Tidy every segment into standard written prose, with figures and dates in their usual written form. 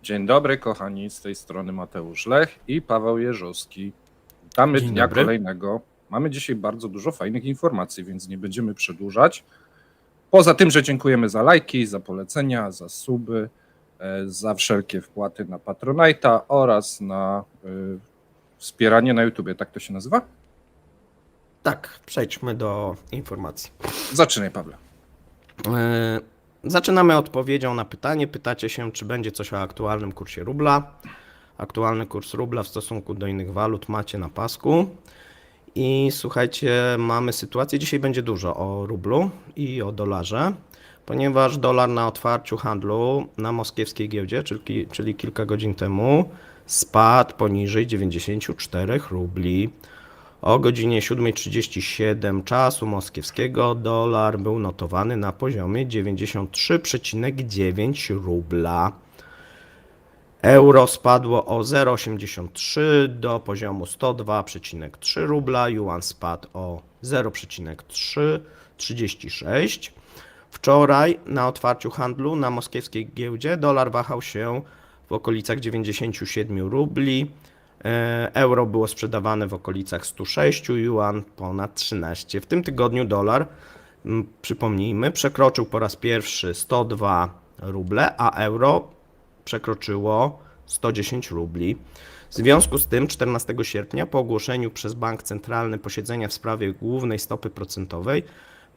Dzień dobry, kochani, z tej strony Mateusz Lech i Paweł Jerzowski. Witamy Dzień dnia dobry. kolejnego. Mamy dzisiaj bardzo dużo fajnych informacji, więc nie będziemy przedłużać. Poza tym, że dziękujemy za lajki, za polecenia, za suby, za wszelkie wpłaty na Patronite'a oraz na wspieranie na YouTubie. Tak to się nazywa? Tak, przejdźmy do informacji. Zaczynaj, Pawle. Zaczynamy odpowiedzią na pytanie. Pytacie się, czy będzie coś o aktualnym kursie rubla. Aktualny kurs rubla w stosunku do innych walut macie na pasku. I słuchajcie, mamy sytuację, dzisiaj będzie dużo o rublu i o dolarze, ponieważ dolar na otwarciu handlu na moskiewskiej giełdzie, czyli kilka godzin temu, spadł poniżej 94 rubli. O godzinie 7:37 czasu moskiewskiego dolar był notowany na poziomie 93,9 rubla. Euro spadło o 0,83 do poziomu 102,3 rubla. Yuan spadł o 0,336. Wczoraj na otwarciu handlu na moskiewskiej giełdzie dolar wahał się w okolicach 97 rubli. Euro było sprzedawane w okolicach 106, yuan ponad 13. W tym tygodniu dolar, przypomnijmy, przekroczył po raz pierwszy 102 ruble, a euro przekroczyło 110 rubli. W związku z tym 14 sierpnia po ogłoszeniu przez Bank Centralny posiedzenia w sprawie głównej stopy procentowej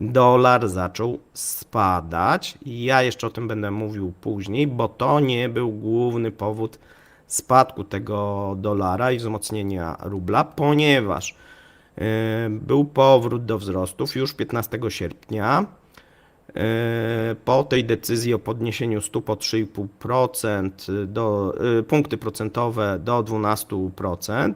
dolar zaczął spadać. Ja jeszcze o tym będę mówił później, bo to nie był główny powód spadku tego dolara i wzmocnienia rubla, ponieważ był powrót do wzrostów już 15 sierpnia. Po tej decyzji o podniesieniu stóp o 3,5% do punkty procentowe do 12%.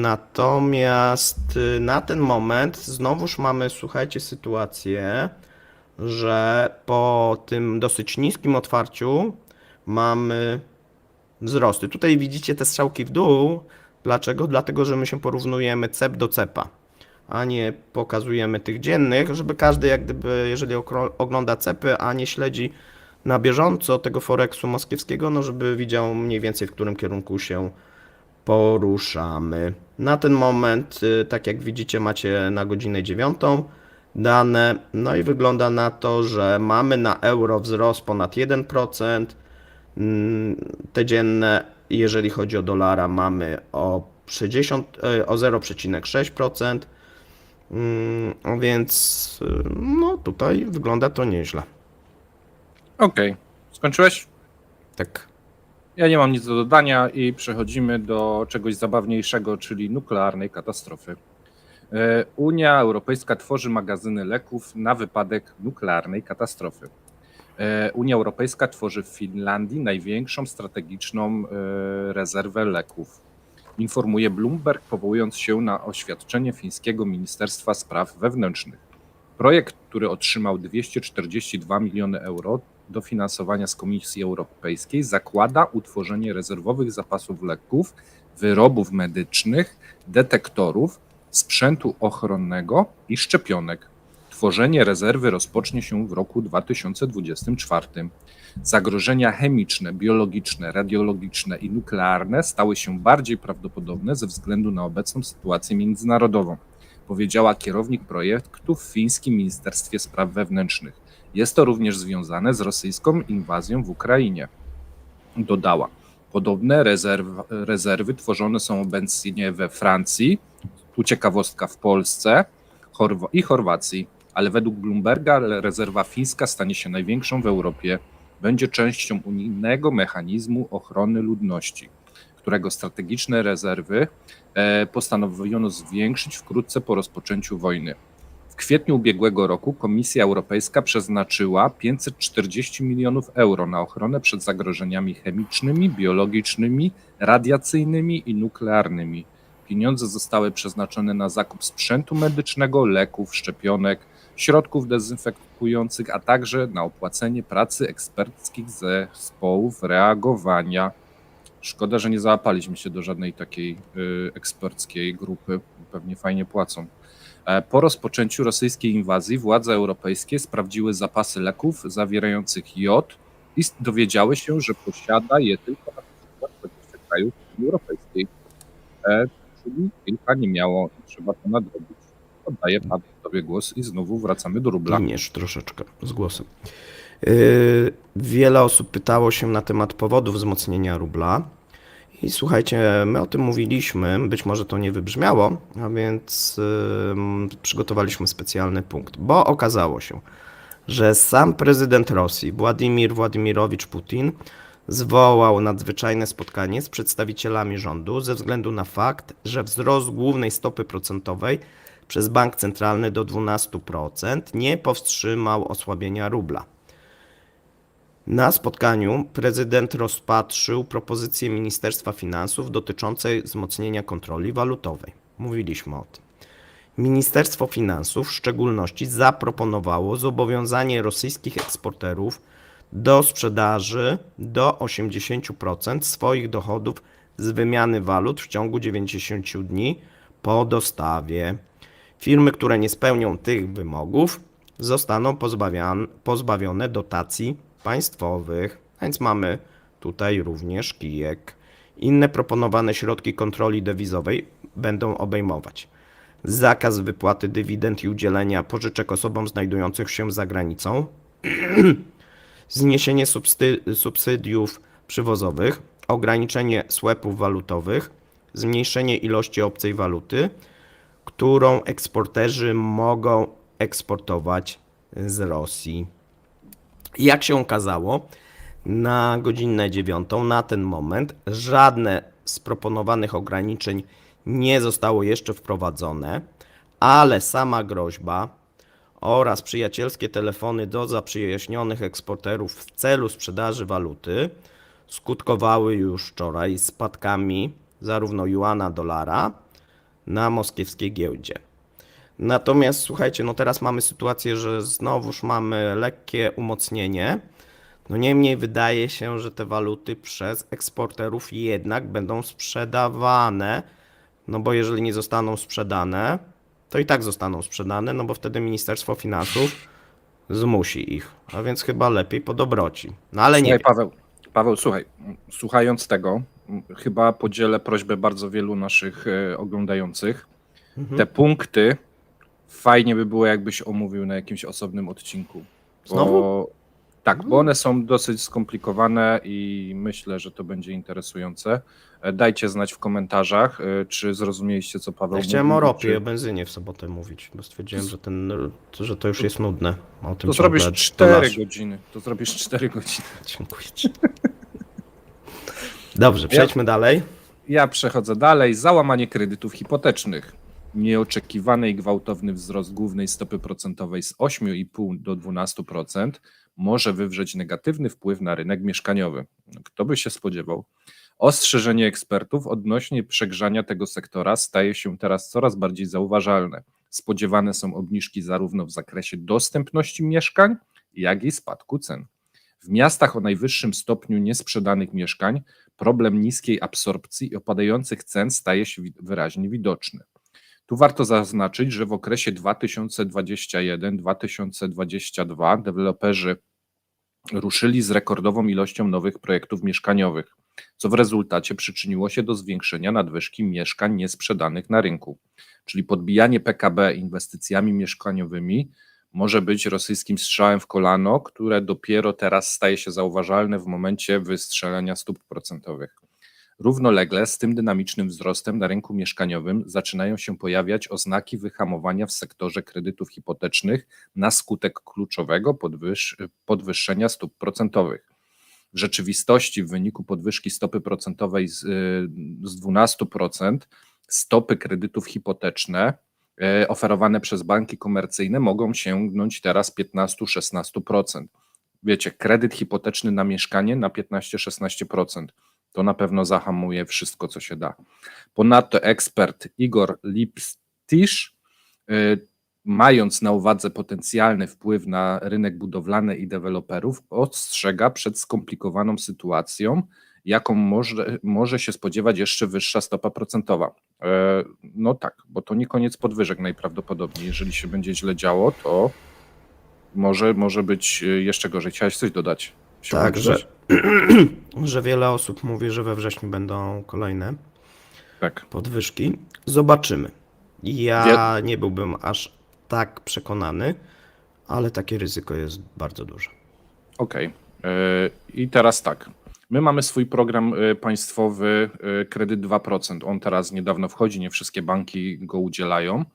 Natomiast na ten moment znowuż mamy, słuchajcie, sytuację, że po tym dosyć niskim otwarciu mamy wzrosty. Tutaj widzicie te strzałki w dół. Dlaczego? Dlatego, że my się porównujemy cep do cepa, a nie pokazujemy tych dziennych, żeby każdy jak gdyby, jeżeli ogląda cepy, a nie śledzi na bieżąco tego Forexu moskiewskiego, no żeby widział mniej więcej, w którym kierunku się poruszamy. Na ten moment, tak jak widzicie, macie na godzinę 9 dane, no i wygląda na to, że mamy na euro wzrost ponad 1%, te dzienne, jeżeli chodzi o dolara, mamy o 0,6%, więc no tutaj wygląda to nieźle. Okej. Skończyłeś? Tak. Ja nie mam nic do dodania i przechodzimy do czegoś zabawniejszego, czyli nuklearnej katastrofy. Unia Europejska tworzy magazyny leków na wypadek nuklearnej katastrofy. Unia Europejska tworzy w Finlandii największą strategiczną rezerwę leków. Informuje Bloomberg, powołując się na oświadczenie fińskiego Ministerstwa Spraw Wewnętrznych. Projekt, który otrzymał 242 miliony euro dofinansowania z Komisji Europejskiej, zakłada utworzenie rezerwowych zapasów leków, wyrobów medycznych, detektorów, sprzętu ochronnego i szczepionek. Tworzenie rezerwy rozpocznie się w roku 2024. Zagrożenia chemiczne, biologiczne, radiologiczne i nuklearne stały się bardziej prawdopodobne ze względu na obecną sytuację międzynarodową, powiedziała kierownik projektu w fińskim Ministerstwie Spraw Wewnętrznych. Jest to również związane z rosyjską inwazją w Ukrainie. Dodała, podobne rezerwy tworzone są obecnie we Francji, tu ciekawostka, w Polsce i Chorwacji, ale według Bloomberga rezerwa fińska stanie się największą w Europie. Będzie częścią unijnego mechanizmu ochrony ludności, którego strategiczne rezerwy postanowiono zwiększyć wkrótce po rozpoczęciu wojny. W kwietniu ubiegłego roku Komisja Europejska przeznaczyła 540 milionów euro na ochronę przed zagrożeniami chemicznymi, biologicznymi, radiacyjnymi i nuklearnymi. Pieniądze zostały przeznaczone na zakup sprzętu medycznego, leków, szczepionek, środków dezynfekujących, a także na opłacenie pracy eksperckich zespołów reagowania. Szkoda, że nie załapaliśmy się do żadnej takiej eksperckiej grupy, pewnie fajnie płacą. Po rozpoczęciu rosyjskiej inwazji władze europejskie sprawdziły zapasy leków zawierających jod, i dowiedziały się, że posiada je tylko na przykład 20 krajów Unii Europejskiej. Czyli kilka nie miało i trzeba to nadrobić. Oddaję Tobie głos i znowu wracamy do rubla. Giniesz troszeczkę z głosem. Wiele osób pytało się na temat powodów wzmocnienia rubla. I słuchajcie, my o tym mówiliśmy, być może to nie wybrzmiało, a więc przygotowaliśmy specjalny punkt, bo okazało się, że sam prezydent Rosji, Władimir Władimirowicz Putin, zwołał nadzwyczajne spotkanie z przedstawicielami rządu ze względu na fakt, że wzrost głównej stopy procentowej przez bank centralny do 12% nie powstrzymał osłabienia rubla. Na spotkaniu prezydent rozpatrzył propozycję Ministerstwa Finansów dotyczącej wzmocnienia kontroli walutowej. Mówiliśmy o tym. Ministerstwo Finansów w szczególności zaproponowało zobowiązanie rosyjskich eksporterów do sprzedaży do 80% swoich dochodów z wymiany walut w ciągu 90 dni po dostawie. Firmy, które nie spełnią tych wymogów, zostaną pozbawione dotacji państwowych. Więc mamy tutaj również kijek. Inne proponowane środki kontroli dewizowej będą obejmować zakaz wypłaty dywidend i udzielenia pożyczek osobom znajdującym się za granicą, zniesienie subsydiów przywozowych, ograniczenie swapów walutowych, zmniejszenie ilości obcej waluty, którą eksporterzy mogą eksportować z Rosji. Jak się okazało, na godzinę 9 na ten moment żadne z proponowanych ograniczeń nie zostało jeszcze wprowadzone, ale sama groźba oraz przyjacielskie telefony do zaprzyjaźnionych eksporterów w celu sprzedaży waluty skutkowały już wczoraj spadkami zarówno juana, dolara na moskiewskiej giełdzie. Natomiast słuchajcie, no teraz mamy sytuację, że znowuż mamy lekkie umocnienie. No niemniej wydaje się, że te waluty przez eksporterów jednak będą sprzedawane, no bo jeżeli nie zostaną sprzedane, to i tak zostaną sprzedane, no bo wtedy Ministerstwo Finansów zmusi ich, a więc chyba lepiej po dobroci. No ale nie Słuchaj, wiem. Paweł, słuchaj, słuchając tego, chyba podzielę prośbę bardzo wielu naszych oglądających. Te punkty fajnie by było, jakbyś omówił na jakimś osobnym odcinku. Znowu? Tak, bo one są dosyć skomplikowane i myślę, że to będzie interesujące. Dajcie znać w komentarzach, czy zrozumieliście, co Paweł Ja chciałem mówił. o ropie i czy... o benzynie w sobotę mówić, bo stwierdziłem, że to już jest nudne. O tym To zrobisz ciągle 4 dolarze. godziny. To zrobisz 4 godziny. Dziękuję ci. Dobrze, przejdźmy dalej. Ja przechodzę dalej. Załamanie kredytów hipotecznych. Nieoczekiwany i gwałtowny wzrost głównej stopy procentowej z 8,5 do 12% może wywrzeć negatywny wpływ na rynek mieszkaniowy. Kto by się spodziewał? Ostrzeżenie ekspertów odnośnie przegrzania tego sektora staje się teraz coraz bardziej zauważalne. Spodziewane są obniżki zarówno w zakresie dostępności mieszkań, jak i spadku cen. W miastach o najwyższym stopniu niesprzedanych mieszkań problem niskiej absorpcji i opadających cen staje się wyraźnie widoczny. Tu warto zaznaczyć, że w okresie 2021-2022 deweloperzy ruszyli z rekordową ilością nowych projektów mieszkaniowych, co w rezultacie przyczyniło się do zwiększenia nadwyżki mieszkań niesprzedanych na rynku. Czyli podbijanie PKB inwestycjami mieszkaniowymi może być rosyjskim strzałem w kolano, które dopiero teraz staje się zauważalne w momencie wystrzelenia stóp procentowych. Równolegle z tym dynamicznym wzrostem na rynku mieszkaniowym zaczynają się pojawiać oznaki wyhamowania w sektorze kredytów hipotecznych na skutek kluczowego podwyższenia stóp procentowych. W rzeczywistości w wyniku podwyżki stopy procentowej z 12% stopy kredytów hipoteczne oferowane przez banki komercyjne mogą sięgnąć teraz 15-16%. Wiecie, kredyt hipoteczny na mieszkanie na 15-16%. To na pewno zahamuje wszystko, co się da. Ponadto ekspert Igor Lipstisz, mając na uwadze potencjalny wpływ na rynek budowlany i deweloperów, ostrzega przed skomplikowaną sytuacją, jaką może się spodziewać jeszcze wyższa stopa procentowa. No tak, bo to nie koniec podwyżek najprawdopodobniej. Jeżeli się będzie źle działo, to może być jeszcze gorzej. Chciałeś coś dodać? się Tak, że, łączyć? że wiele osób mówi, że we wrześniu będą kolejne Tak. podwyżki. Zobaczymy. Wie- Ja nie byłbym aż tak przekonany, ale takie ryzyko jest bardzo duże. Okej. I teraz tak. My mamy swój program państwowy kredyt 2%. On teraz niedawno wchodzi, nie wszystkie banki go udzielają.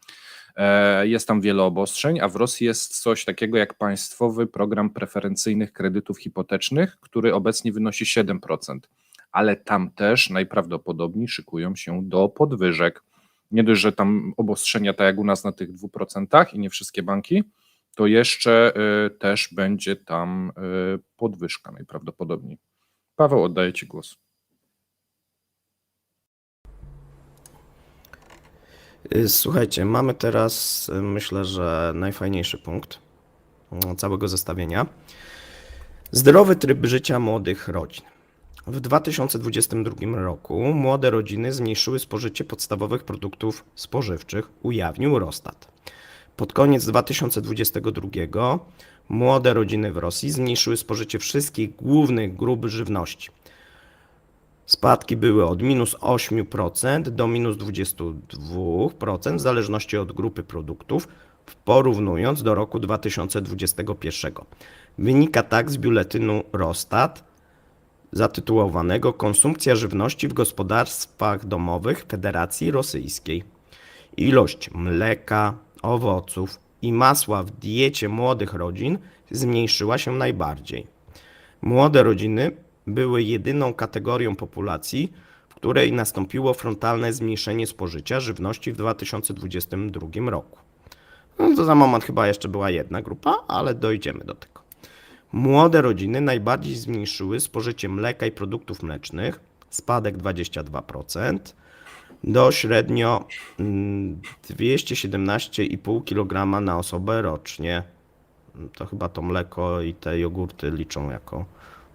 Jest tam wiele obostrzeń, a w Rosji jest coś takiego jak państwowy program preferencyjnych kredytów hipotecznych, który obecnie wynosi 7%. Ale tam też najprawdopodobniej szykują się do podwyżek. Nie dość, że tam obostrzenia, tak jak u nas na tych 2% i nie wszystkie banki, to jeszcze też będzie tam podwyżka najprawdopodobniej. Paweł, oddaję Ci głos. Słuchajcie, mamy teraz, myślę, że najfajniejszy punkt całego zestawienia. Zdrowy tryb życia młodych rodzin. W 2022 roku młode rodziny zmniejszyły spożycie podstawowych produktów spożywczych, ujawnił Eurostat. Pod koniec 2022 młode rodziny w Rosji zmniejszyły spożycie wszystkich głównych grup żywności. Spadki były od minus 8% do minus 22% w zależności od grupy produktów, porównując do roku 2021. Wynika tak z biuletynu Eurostat zatytułowanego Konsumpcja żywności w gospodarstwach domowych Federacji Rosyjskiej. Ilość mleka, owoców i masła w diecie młodych rodzin zmniejszyła się najbardziej. Młode rodziny były jedyną kategorią populacji, w której nastąpiło frontalne zmniejszenie spożycia żywności w 2022 roku. No to za moment chyba jeszcze była jedna grupa, ale dojdziemy do tego. Młode rodziny najbardziej zmniejszyły spożycie mleka i produktów mlecznych, spadek 22%, do średnio 217,5 kg na osobę rocznie. To chyba to mleko i te jogurty liczą jako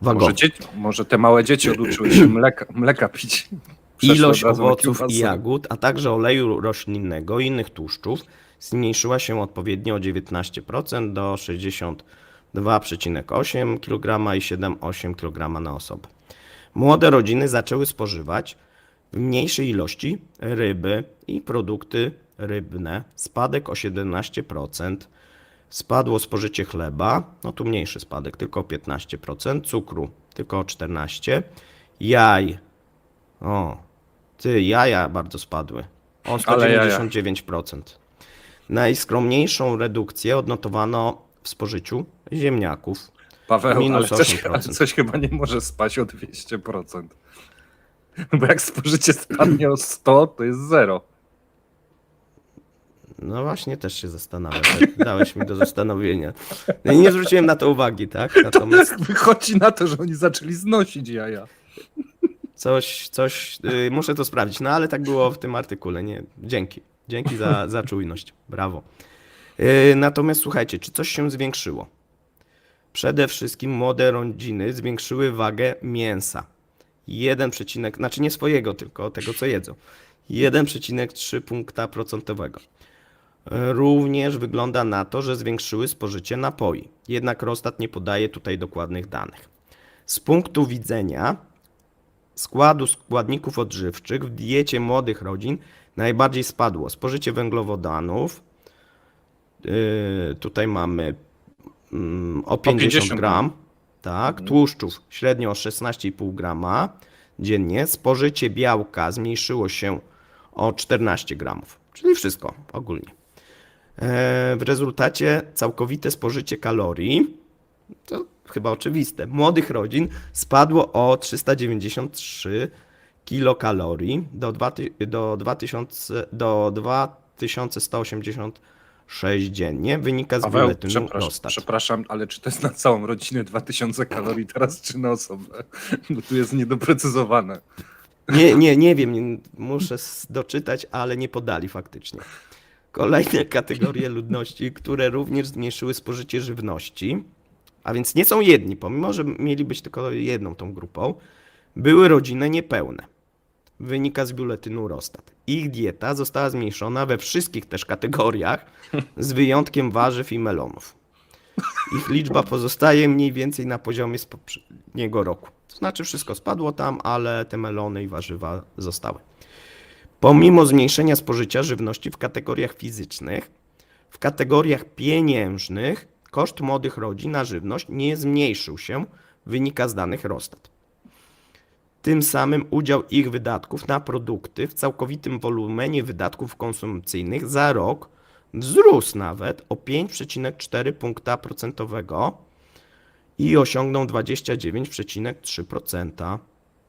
wagowe. Może te małe dzieci oduczyły się mleka pić. Przeszły Ilość od razu na owoców kiełbasę. i jagód, a także oleju roślinnego i innych tłuszczów zmniejszyła się odpowiednio o 19% do 62,8 kg i 7,8 kg na osobę. Młode rodziny zaczęły spożywać w mniejszej ilości ryby i produkty rybne. Spadek o 17%. Spadło spożycie chleba, no tu mniejszy spadek, tylko o 15%, cukru tylko o 14%, jaj, jaja bardzo spadły, o Ale jaja. 199%. Najskromniejszą redukcję odnotowano w spożyciu ziemniaków. Paweł, minus ale 8%. coś chyba nie może spaść o 200%. Bo jak spożycie spadnie o 100, to jest 0. No właśnie, też się zastanawiam. Tak, dałeś mi do zastanowienia. No i nie zwróciłem na to uwagi, tak? Natomiast Tak wychodzi na to, że oni zaczęli znosić jaja. muszę to sprawdzić. No ale tak było w tym artykule. Nie, dzięki. Dzięki za czujność. Brawo. Natomiast słuchajcie, czy coś się zwiększyło? Przede wszystkim młode rodziny zwiększyły wagę mięsa. Znaczy nie swojego, tylko tego, co jedzą. 1,3 punkta procentowego. Również wygląda na to, że zwiększyły spożycie napoi. Jednak Eurostat nie podaje tutaj dokładnych danych. Z punktu widzenia składu składników odżywczych w diecie młodych rodzin najbardziej spadło spożycie węglowodanów. Tutaj mamy o 50 gram. Tak, tłuszczów średnio o 16,5 grama dziennie. Spożycie białka zmniejszyło się o 14 gramów, czyli wszystko ogólnie. W rezultacie całkowite spożycie kalorii, to chyba oczywiste, młodych rodzin spadło o 393 kilokalorii do 2186 dziennie, wynika z Paweł, biuletynu Eurostat. przepraszam, ale czy to jest na całą rodzinę 2000 kalorii teraz, czy na osobę? Bo tu jest niedoprecyzowane. Nie wiem, muszę doczytać, ale nie podali faktycznie. Kolejne kategorie ludności, które również zmniejszyły spożycie żywności, a więc nie są jedni, pomimo że mieli być tylko jedną tą grupą, były rodziny niepełne. Wynika z biuletynu Eurostat. Ich dieta została zmniejszona we wszystkich też kategoriach, z wyjątkiem warzyw i melonów. ich liczba pozostaje mniej więcej na poziomie z poprzedniego roku. To znaczy wszystko spadło tam, ale te melony i warzywa zostały. Pomimo zmniejszenia spożycia żywności w kategoriach fizycznych, w kategoriach pieniężnych koszt młodych rodzin na żywność nie zmniejszył się, wynika z danych Eurostat. Tym samym udział ich wydatków na produkty w całkowitym wolumenie wydatków konsumpcyjnych za rok wzrósł nawet o 5,4 punkta procentowego i osiągnął 29,3%.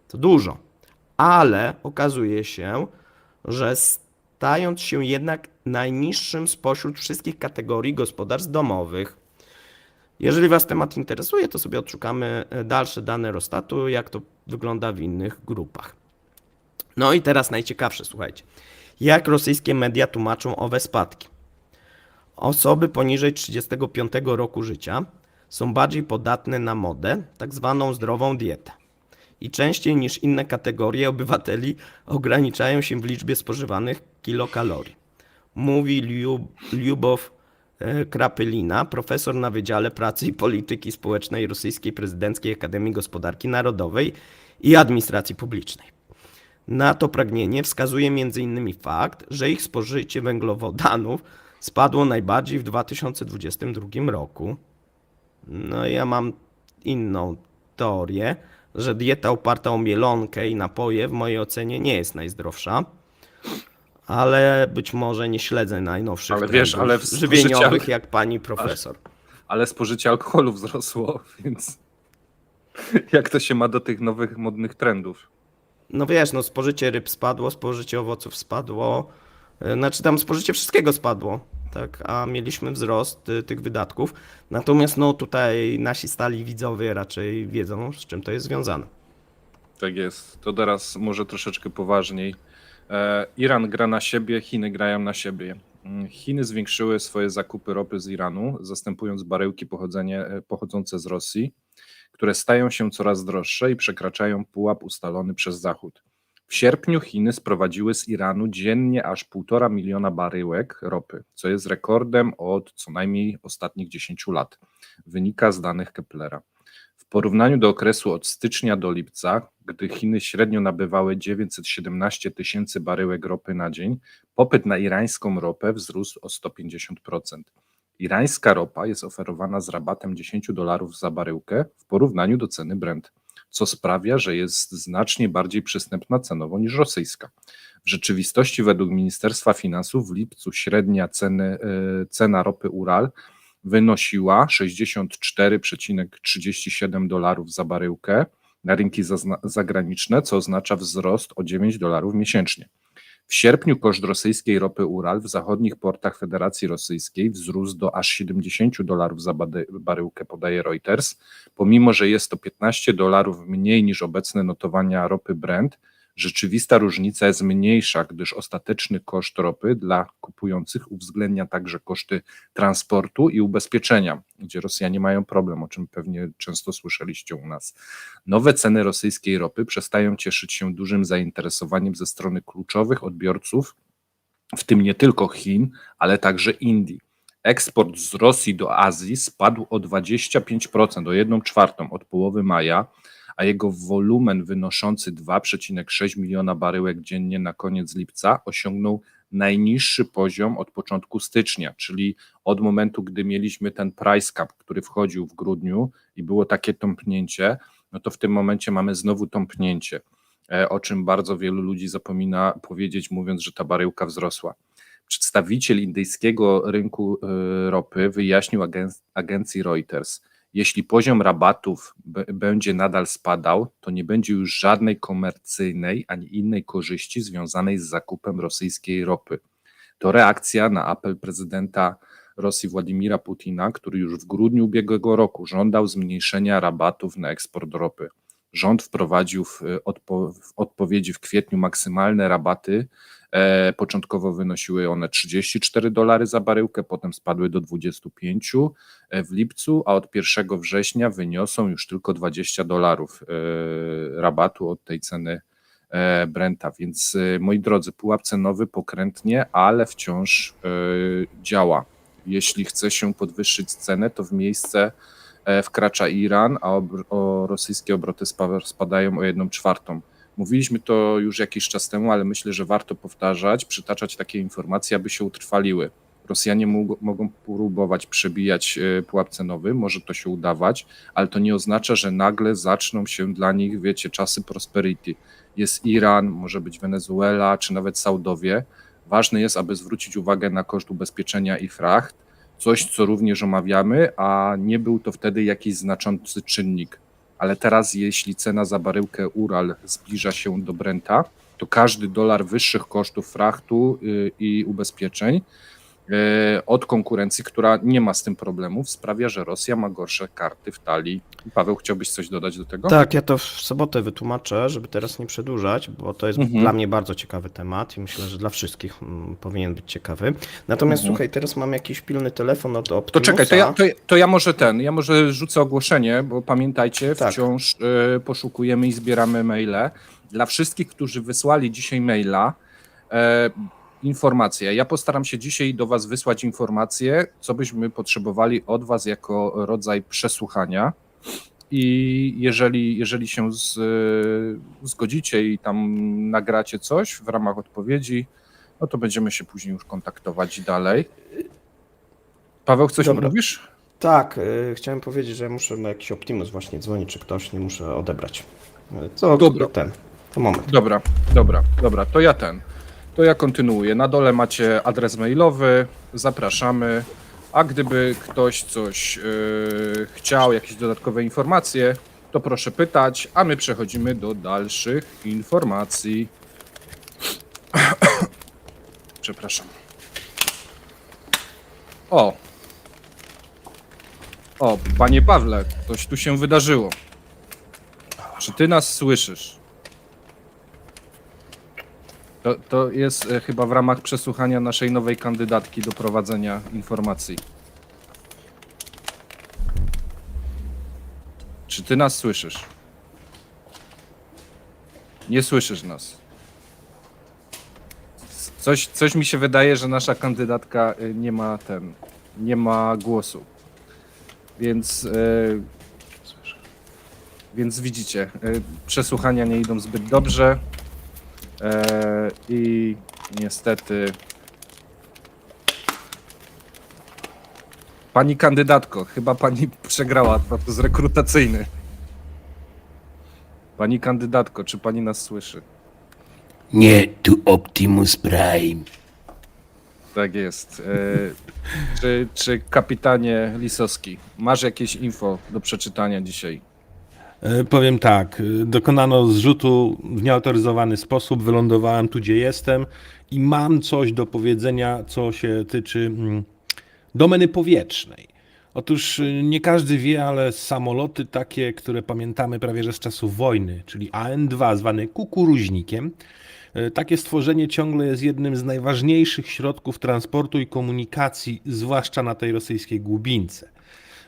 To dużo, ale okazuje się, że stając się jednak najniższym spośród wszystkich kategorii gospodarstw domowych. Jeżeli Was temat interesuje, to sobie odszukamy dalsze dane Eurostatu, jak to wygląda w innych grupach. No i teraz najciekawsze, słuchajcie. Jak rosyjskie media tłumaczą owe spadki? Osoby poniżej 35 roku życia są bardziej podatne na modę, tak zwaną zdrową dietę. I częściej niż inne kategorie obywateli ograniczają się w liczbie spożywanych kilokalorii. Mówi Liubow Krapylina, profesor na Wydziale Pracy i Polityki Społecznej Rosyjskiej Prezydenckiej Akademii Gospodarki Narodowej i Administracji Publicznej. Na to pragnienie wskazuje m.in. fakt, że ich spożycie węglowodanów spadło najbardziej w 2022 roku. No ja mam inną teorię, że dieta oparta o mielonkę i napoje w mojej ocenie nie jest najzdrowsza. Ale być może nie śledzę najnowszych trendów żywieniowych jak pani profesor. Ale spożycie alkoholu wzrosło, więc jak to się ma do tych nowych, modnych trendów? No wiesz, no spożycie ryb spadło, spożycie owoców spadło, znaczy tam spożycie wszystkiego spadło, tak, a mieliśmy wzrost tych wydatków. Natomiast no tutaj nasi stali widzowie raczej wiedzą, z czym to jest związane. Tak jest. To teraz może troszeczkę poważniej. Iran gra na siebie, Chiny grają na siebie. Chiny zwiększyły swoje zakupy ropy z Iranu, zastępując baryłki pochodzące z Rosji, które stają się coraz droższe i przekraczają pułap ustalony przez Zachód. W sierpniu Chiny sprowadziły z Iranu dziennie aż 1,5 miliona baryłek ropy, co jest rekordem od co najmniej ostatnich 10 lat. Wynika z danych Keplera. W porównaniu do okresu od stycznia do lipca, gdy Chiny średnio nabywały 917 tysięcy baryłek ropy na dzień, popyt na irańską ropę wzrósł o 150%. Irańska ropa jest oferowana z rabatem $10 za baryłkę w porównaniu do ceny Brent, co sprawia, że jest znacznie bardziej przystępna cenowo niż rosyjska. W rzeczywistości według Ministerstwa Finansów w lipcu średnia cena ropy Ural wynosiła $64,37 za baryłkę na rynki zagraniczne, co oznacza wzrost o $9 miesięcznie. W sierpniu koszt rosyjskiej ropy Ural w zachodnich portach Federacji Rosyjskiej wzrósł do aż $70 za baryłkę, podaje Reuters, pomimo że jest to $15 mniej niż obecne notowania ropy Brent. Rzeczywista różnica jest mniejsza, gdyż ostateczny koszt ropy dla kupujących uwzględnia także koszty transportu i ubezpieczenia, gdzie Rosjanie mają problem, o czym pewnie często słyszeliście u nas. Nowe ceny rosyjskiej ropy przestają cieszyć się dużym zainteresowaniem ze strony kluczowych odbiorców, w tym nie tylko Chin, ale także Indii. Eksport z Rosji do Azji spadł o 25%, o 1/4 od połowy maja, a jego wolumen wynoszący 2,6 miliona baryłek dziennie na koniec lipca osiągnął najniższy poziom od początku stycznia, czyli od momentu, gdy mieliśmy ten price cap, który wchodził w grudniu i było takie tąpnięcie, no to w tym momencie mamy znowu tąpnięcie, o czym bardzo wielu ludzi zapomina powiedzieć, mówiąc, że ta baryłka wzrosła. Przedstawiciel indyjskiego rynku ropy wyjaśnił agencji Reuters: jeśli poziom rabatów będzie nadal spadał, to nie będzie już żadnej komercyjnej ani innej korzyści związanej z zakupem rosyjskiej ropy. To reakcja na apel prezydenta Rosji Władimira Putina, który już w grudniu ubiegłego roku żądał zmniejszenia rabatów na eksport ropy. Rząd wprowadził w odpowiedzi w kwietniu maksymalne rabaty. Początkowo wynosiły one $34 za baryłkę, potem spadły do 25 w lipcu, a od 1 września wyniosą już tylko $20 rabatu od tej ceny Brenta. Więc moi drodzy, pułap cenowy pokrętnie, ale wciąż działa. Jeśli chce się podwyższyć cenę, to w miejsce wkracza Iran, a rosyjskie obroty spadają o 1/4. Mówiliśmy to już jakiś czas temu, ale myślę, że warto powtarzać, przytaczać takie informacje, aby się utrwaliły. Rosjanie mogą próbować przebijać pułap cenowy, może to się udawać, ale to nie oznacza, że nagle zaczną się dla nich, wiecie, czasy prosperity. Jest Iran, może być Wenezuela, czy nawet Saudowie. Ważne jest, aby zwrócić uwagę na koszt ubezpieczenia i fracht, coś, co również omawiamy, a nie był to wtedy jakiś znaczący czynnik. Ale teraz, jeśli cena za baryłkę Ural zbliża się do Brenta, to każdy dolar wyższych kosztów frachtu i ubezpieczeń od konkurencji, która nie ma z tym problemów, sprawia, że Rosja ma gorsze karty w talii. Paweł, chciałbyś coś dodać do tego? Tak, ja to w sobotę wytłumaczę, żeby teraz nie przedłużać, bo to jest dla mnie bardzo ciekawy temat i myślę, że dla wszystkich powinien być ciekawy. Natomiast słuchaj, teraz mam jakiś pilny telefon od Optimusa. To czekaj, ja może rzucę ogłoszenie, bo pamiętajcie, Tak. wciąż poszukujemy i zbieramy maile. Dla wszystkich, którzy wysłali dzisiaj maila, informacje. Ja postaram się dzisiaj do Was wysłać informacje, co byśmy potrzebowali od Was jako rodzaj przesłuchania. I jeżeli się zgodzicie i tam nagracie coś w ramach odpowiedzi, no to będziemy się później już kontaktować dalej. Paweł, coś mówisz? Tak, chciałem powiedzieć, że muszę na jakiś Optimus właśnie dzwonić, czy ktoś, nie muszę odebrać. Co Dobra. To moment. Dobra, to ja kontynuuję. Na dole macie adres mailowy, zapraszamy, a gdyby ktoś coś chciał, jakieś dodatkowe informacje, to proszę pytać, a my przechodzimy do dalszych informacji. Przepraszam. O, panie Pawle, coś tu się wydarzyło. Czy ty nas słyszysz? To jest chyba w ramach przesłuchania naszej nowej kandydatki do prowadzenia informacji. Czy ty nas słyszysz? Nie słyszysz nas. Coś mi się wydaje, że nasza kandydatka nie ma głosu. Więc widzicie, przesłuchania nie idą zbyt dobrze. I niestety pani kandydatko, chyba pani przegrała proces rekrutacyjny. Pani kandydatko, czy pani nas słyszy? Nie, tu Optimus Prime. Tak jest. Czy kapitanie Lisowski, masz jakieś info do przeczytania dzisiaj? Powiem tak, dokonano zrzutu w nieautoryzowany sposób, wylądowałem tu, gdzie jestem i mam coś do powiedzenia, co się tyczy domeny powietrznej. Otóż nie każdy wie, ale samoloty takie, które pamiętamy prawie że z czasów wojny, czyli AN-2 zwany kukuruźnikiem, takie stworzenie ciągle jest jednym z najważniejszych środków transportu i komunikacji, zwłaszcza na tej rosyjskiej głubince.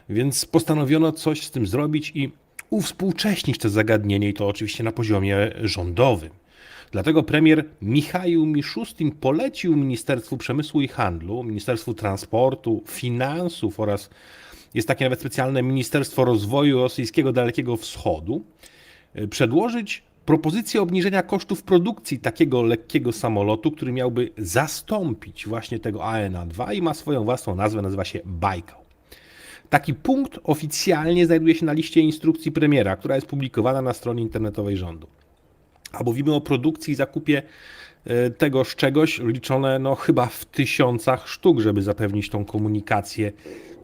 Więc postanowiono coś z tym zrobić i uwspółcześnić to zagadnienie i to oczywiście na poziomie rządowym. Dlatego premier Michaił Miszustin polecił Ministerstwu Przemysłu i Handlu, Ministerstwu Transportu, Finansów oraz jest takie nawet specjalne Ministerstwo Rozwoju Rosyjskiego Dalekiego Wschodu przedłożyć propozycję obniżenia kosztów produkcji takiego lekkiego samolotu, który miałby zastąpić właśnie tego AN-2 i ma swoją własną nazwę, nazywa się Bajkał. Taki punkt oficjalnie znajduje się na liście instrukcji premiera, która jest publikowana na stronie internetowej rządu. A mówimy o produkcji i zakupie tegoż czegoś liczone chyba w tysiącach sztuk, żeby zapewnić tą komunikację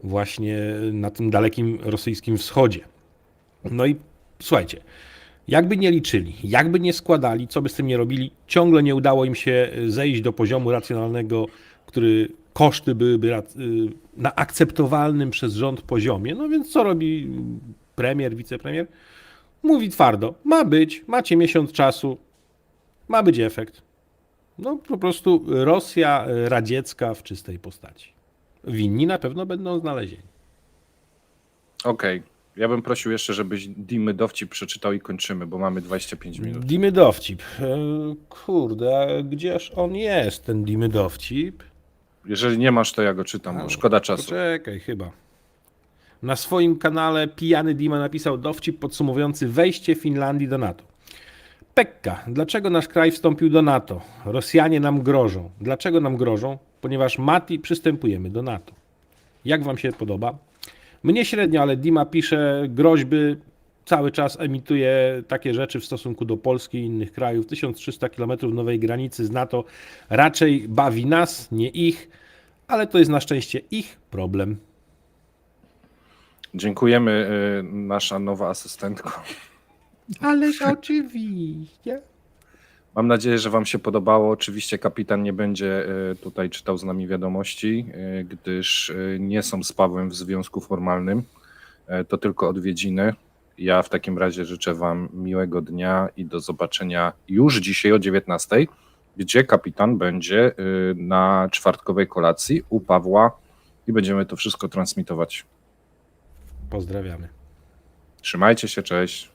właśnie na tym dalekim rosyjskim wschodzie. No i słuchajcie, jakby nie liczyli, jakby nie składali, co by z tym nie robili, ciągle nie udało im się zejść do poziomu racjonalnego, który koszty byłyby na akceptowalnym przez rząd poziomie. No więc co robi premier, wicepremier? Mówi twardo, ma być, macie miesiąc czasu, ma być efekt. No po prostu Rosja radziecka w czystej postaci. Winni na pewno będą znalezieni. Okej. Ja bym prosił jeszcze, żebyś Dimy dowcip przeczytał i kończymy, bo mamy 25 minut. Dimy dowcip. Kurde, a gdzież on jest, ten Dimy dowcip? Jeżeli nie masz, to ja go czytam, bo szkoda czasu. Poczekaj, chyba. Na swoim kanale Pijany Dima napisał dowcip podsumowujący wejście Finlandii do NATO. Pekka, dlaczego nasz kraj wstąpił do NATO? Rosjanie nam grożą. Dlaczego nam grożą? Ponieważ Mati przystępujemy do NATO. Jak wam się podoba? Mnie średnio, ale Dima pisze groźby, cały czas emituje takie rzeczy w stosunku do Polski i innych krajów. 1300 km nowej granicy z NATO raczej bawi nas, nie ich, ale to jest na szczęście ich problem. Dziękujemy, nasza nowa asystentko. Ależ oczywiście. Mam nadzieję, że wam się podobało. Oczywiście kapitan nie będzie tutaj czytał z nami wiadomości, gdyż nie są z Pawłem w związku formalnym. To tylko odwiedziny. Ja w takim razie życzę wam miłego dnia i do zobaczenia już dzisiaj o 19:00, gdzie kapitan będzie na czwartkowej kolacji u Pawła i będziemy to wszystko transmitować. Pozdrawiamy. Trzymajcie się, cześć.